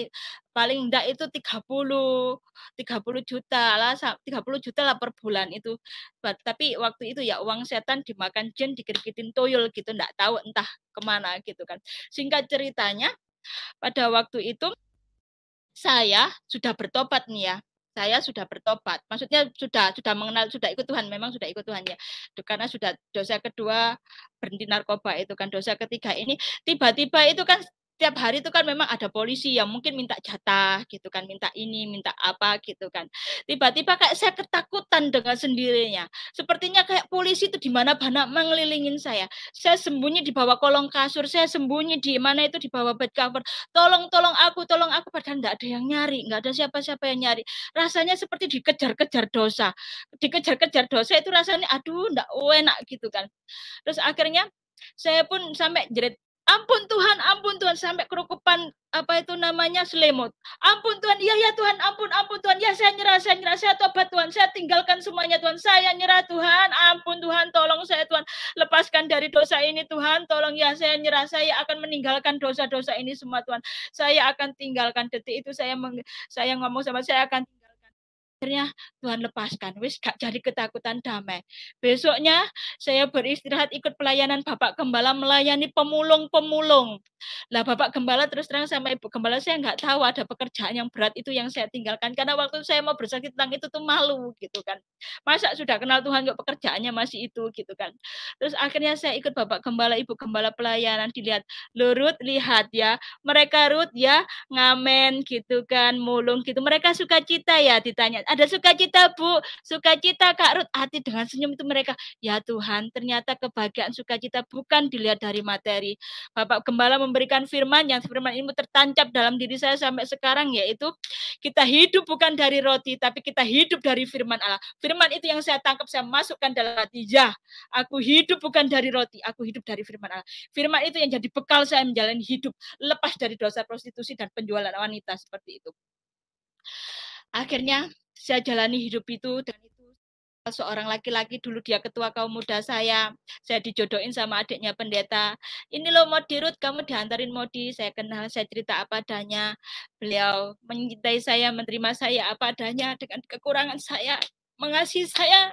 Paling enggak itu 30 juta lah, 30 juta lah per bulan itu. Tapi waktu itu ya uang setan dimakan jin, digergitin tuyul gitu, enggak tahu entah kemana gitu kan. Singkat ceritanya, pada waktu itu saya sudah bertobat nih ya. Saya sudah bertobat. Maksudnya sudah mengenal, sudah ikut Tuhan, memang sudah ikut Tuhan ya. Karena sudah dosa kedua berhenti narkoba itu kan, dosa ketiga ini tiba-tiba itu kan tiap hari itu kan memang ada polisi yang mungkin minta jatah gitu kan, minta ini, minta apa gitu kan. Tiba-tiba kayak saya ketakutan dengan sendirinya. Sepertinya kayak polisi itu di mana-mana mengelilingin saya. Saya sembunyi di bawah kolong kasur, saya sembunyi di mana itu di bawah bed cover. Tolong aku, padahal nggak ada yang nyari, nggak ada siapa-siapa yang nyari. Rasanya seperti dikejar-kejar dosa. Dikejar-kejar dosa itu rasanya aduh nggak enak gitu kan. Terus akhirnya saya pun sampai jerit, ampun Tuhan, sampai kerukupan apa itu namanya selimut. Ampun Tuhan, ya Tuhan, ampun Tuhan, ya saya nyerah, saya tobat Tuhan, saya tinggalkan semuanya Tuhan, saya nyerah Tuhan, ampun Tuhan, tolong saya Tuhan, lepaskan dari dosa ini Tuhan, tolong ya saya nyerah, saya akan meninggalkan dosa-dosa ini semua Tuhan, saya akan tinggalkan. Detik itu saya ngomong sama saya akan tinggalkan. Akhirnya Tuhan lepaskan, wis gak jadi ketakutan, damai. Besoknya saya beristirahat ikut pelayanan Bapak Gembala melayani pemulung-pemulung. Lah Bapak Gembala terus terang sama Ibu Gembala saya nggak tahu ada pekerjaan yang berat itu yang saya tinggalkan karena waktu saya mau bersaksi tentang itu tuh malu gitu kan. Masa sudah kenal Tuhan kok pekerjaannya masih itu gitu kan. Terus akhirnya saya ikut Bapak Gembala, Ibu Gembala pelayanan, dilihat, Lurut lihat ya, mereka Rut ya ngamen gitu kan, mulung gitu. Mereka sukacita ya ditanya. Ada sukacita Bu, sukacita Kak Rut. Hati dengan senyum itu mereka, ya Tuhan ternyata kebahagiaan sukacita bukan dilihat dari materi. Bapak Gembala memberikan firman yang firman ini tertancap dalam diri saya sampai sekarang, yaitu kita hidup bukan dari roti tapi kita hidup dari firman Allah. Firman itu yang saya tangkap, saya masukkan dalam hati. Ya, aku hidup bukan dari roti, aku hidup dari firman Allah. Firman itu yang jadi bekal saya menjalani hidup lepas dari dosa prostitusi dan penjualan wanita seperti itu. Akhirnya saya jalani hidup itu dan itu seorang laki-laki, dulu dia ketua kaum muda saya dijodohin sama adiknya pendeta. Ini loh Modi Ruth, kamu diantarin Modi, saya kenal, saya cerita apa adanya. Beliau mencintai saya, menerima saya apa adanya dengan kekurangan saya, mengasihi saya.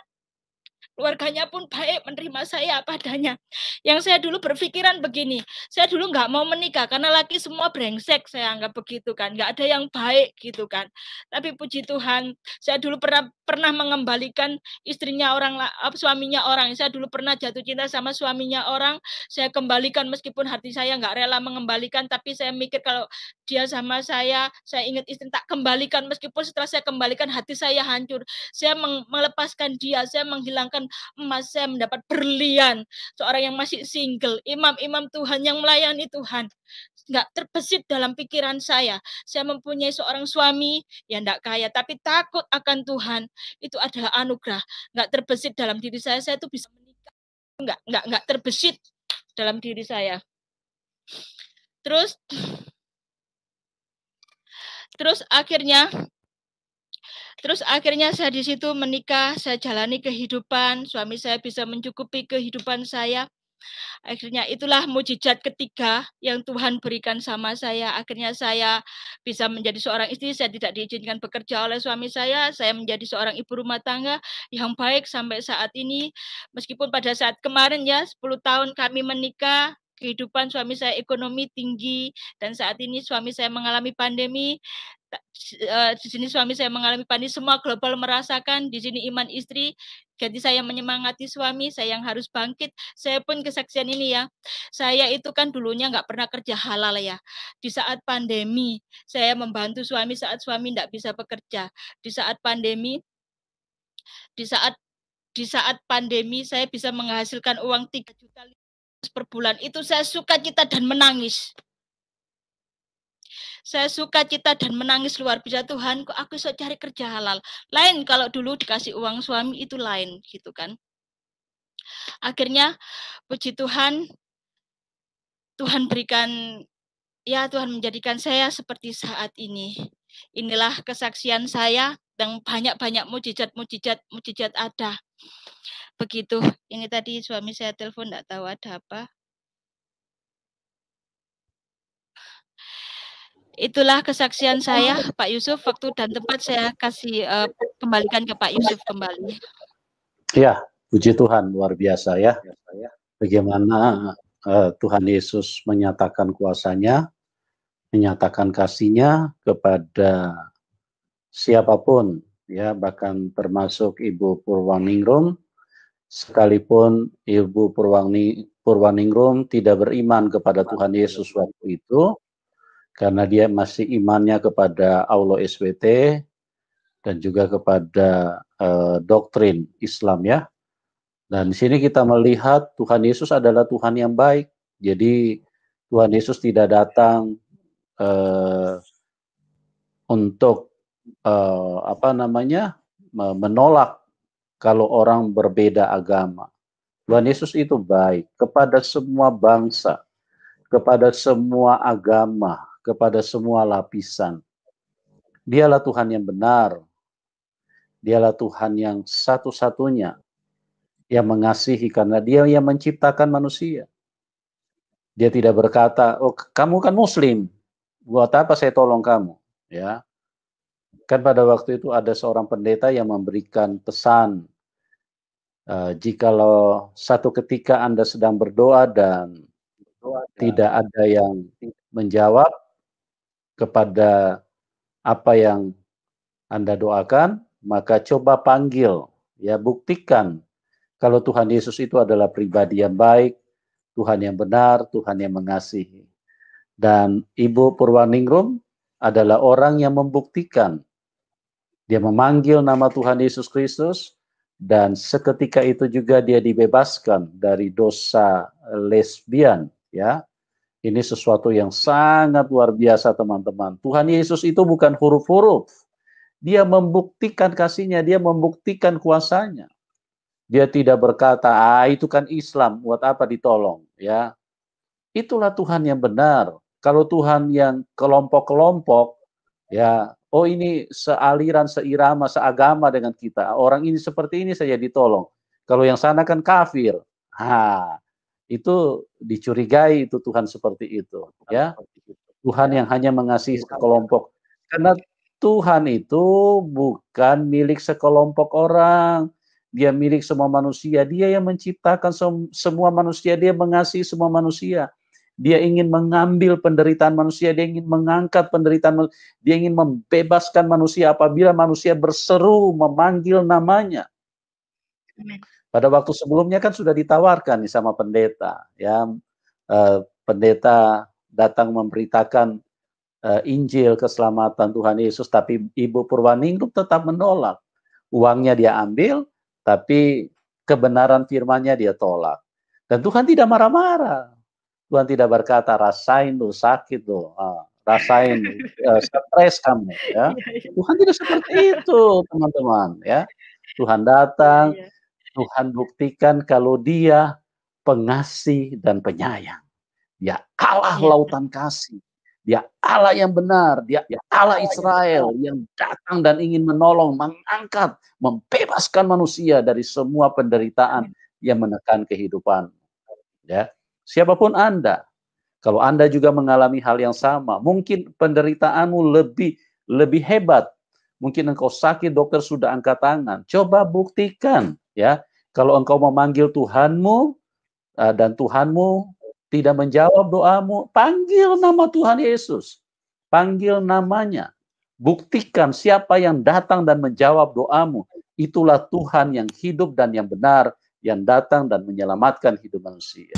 Keluarganya pun baik, menerima saya apa adanya. Yang saya dulu berpikiran begini, saya dulu nggak mau menikah karena laki semua brengsek, saya anggap begitu kan, nggak ada yang baik gitu kan. Tapi puji Tuhan, saya dulu pernah mengembalikan istrinya orang, suaminya orang. Saya dulu pernah jatuh cinta sama suaminya orang, saya kembalikan meskipun hati saya nggak rela mengembalikan, tapi saya mikir kalau dia sama saya ingat istri, tak kembalikan meskipun setelah saya kembalikan hati saya hancur. Saya melepaskan dia, saya menghilangkan emas, saya mendapat berlian. Seorang yang masih single, imam-imam Tuhan yang melayani Tuhan. Nggak terbesit dalam pikiran saya. Saya mempunyai seorang suami yang nggak kaya, tapi takut akan Tuhan. Itu adalah anugerah. Nggak terbesit dalam diri saya itu bisa menikah. Nggak terbesit dalam diri saya. Terus akhirnya saya di situ menikah, saya jalani kehidupan, suami saya bisa mencukupi kehidupan saya. Akhirnya itulah mujizat ketiga yang Tuhan berikan sama saya. Akhirnya saya bisa menjadi seorang istri, saya tidak diizinkan bekerja oleh suami saya menjadi seorang ibu rumah tangga yang baik sampai saat ini. Meskipun pada saat kemarin ya, 10 tahun kami menikah, kehidupan suami saya ekonomi tinggi, dan saat ini suami saya mengalami pandemi. Di sini suami saya mengalami pandemi, semua global merasakan, di sini iman istri, jadi saya menyemangati suami, saya yang harus bangkit. Saya pun kesaksian ini ya, saya itu kan dulunya nggak pernah kerja halal ya. Di saat pandemi, saya membantu suami saat suami nggak bisa bekerja. Di saat pandemi, saya bisa menghasilkan uang 3 juta per bulan. Itu saya sukacita dan menangis. Saya sukacita dan menangis luar biasa, Tuhan, kok aku bisa cari kerja halal. Lain kalau dulu dikasih uang suami itu lain gitu kan. Akhirnya puji Tuhan, Tuhan menjadikan saya seperti saat ini. Inilah kesaksian saya, dan banyak-banyak mujizat ada. Begitu. Ini tadi suami saya telepon, enggak tahu ada apa. Itulah kesaksian saya, Pak Yusuf. Waktu dan tempat saya kasih kembalikan ke Pak Yusuf kembali. Ya, puji Tuhan, luar biasa ya. Bagaimana Tuhan Yesus menyatakan kuasanya, menyatakan kasihnya kepada siapapun, ya, bahkan termasuk Ibu Purwaningrum, sekalipun Ibu Purwaningrum tidak beriman kepada Tuhan Yesus waktu itu, karena dia masih imannya kepada Allah SWT dan juga kepada doktrin Islam ya. Dan di sini kita melihat Tuhan Yesus adalah Tuhan yang baik. Jadi Tuhan Yesus tidak datang untuk menolak kalau orang berbeda agama. Tuhan Yesus itu baik kepada semua bangsa, kepada semua agama, kepada semua lapisan. Dialah Tuhan yang benar. Dialah Tuhan yang satu-satunya yang mengasihi, karena dia yang menciptakan manusia. Dia tidak berkata, oh kamu kan muslim, buat apa saya tolong kamu? Ya, kan pada waktu itu ada seorang pendeta yang memberikan pesan, jikalau satu ketika Anda sedang berdoa dan tidak ada yang menjawab kepada apa yang Anda doakan, maka coba panggil, ya, buktikan kalau Tuhan Yesus itu adalah pribadi yang baik, Tuhan yang benar, Tuhan yang mengasihi. Dan Ibu Purwaningrum adalah orang yang membuktikan. Dia memanggil nama Tuhan Yesus Kristus, dan seketika itu juga dia dibebaskan dari dosa lesbian, ya. Ini sesuatu yang sangat luar biasa, teman-teman. Tuhan Yesus itu bukan huruf-huruf. Dia membuktikan kasihnya, dia membuktikan kuasanya. Dia tidak berkata, itu kan Islam, buat apa ditolong, ya. Itulah Tuhan yang benar. Kalau Tuhan yang kelompok-kelompok, ya, oh ini sealiran, seirama, seagama dengan kita. Orang ini seperti ini saja ditolong. Kalau yang sana kan kafir. Itu dicurigai itu Tuhan seperti itu, ya. Tuhan yang hanya mengasihi sekelompok. Karena Tuhan itu bukan milik sekelompok orang. Dia milik semua manusia. Dia yang menciptakan semua manusia. Dia mengasihi semua manusia. Dia ingin mengambil penderitaan manusia. Dia ingin mengangkat penderitaan manusia. Dia ingin membebaskan manusia apabila manusia berseru memanggil namanya. Pada waktu sebelumnya kan sudah ditawarkan nih sama pendeta, ya. Pendeta datang memberitakan Injil keselamatan Tuhan Yesus, tapi Ibu Purwaningrum tetap menolak. Uangnya dia ambil, tapi kebenaran firman-Nya dia tolak. Dan Tuhan tidak marah-marah. Tuhan tidak berkata, rasain lu sakit lu, rasain stres kamu, ya. Tuhan tidak seperti itu, teman-teman, ya. Tuhan datang, Tuhan buktikan kalau Dia pengasih dan penyayang. Dia Allah lautan kasih. Dia Allah yang benar. Dia Allah Israel yang datang dan ingin menolong, mengangkat, membebaskan manusia dari semua penderitaan yang menekan kehidupan. Ya, siapapun Anda, kalau Anda juga mengalami hal yang sama, mungkin penderitaanmu lebih hebat. Mungkin engkau sakit, dokter sudah angkat tangan. Coba buktikan, ya. Kalau engkau memanggil Tuhanmu dan Tuhanmu tidak menjawab doamu, panggil nama Tuhan Yesus. Panggil namanya. Buktikan siapa yang datang dan menjawab doamu. Itulah Tuhan yang hidup dan yang benar, yang datang dan menyelamatkan hidup manusia.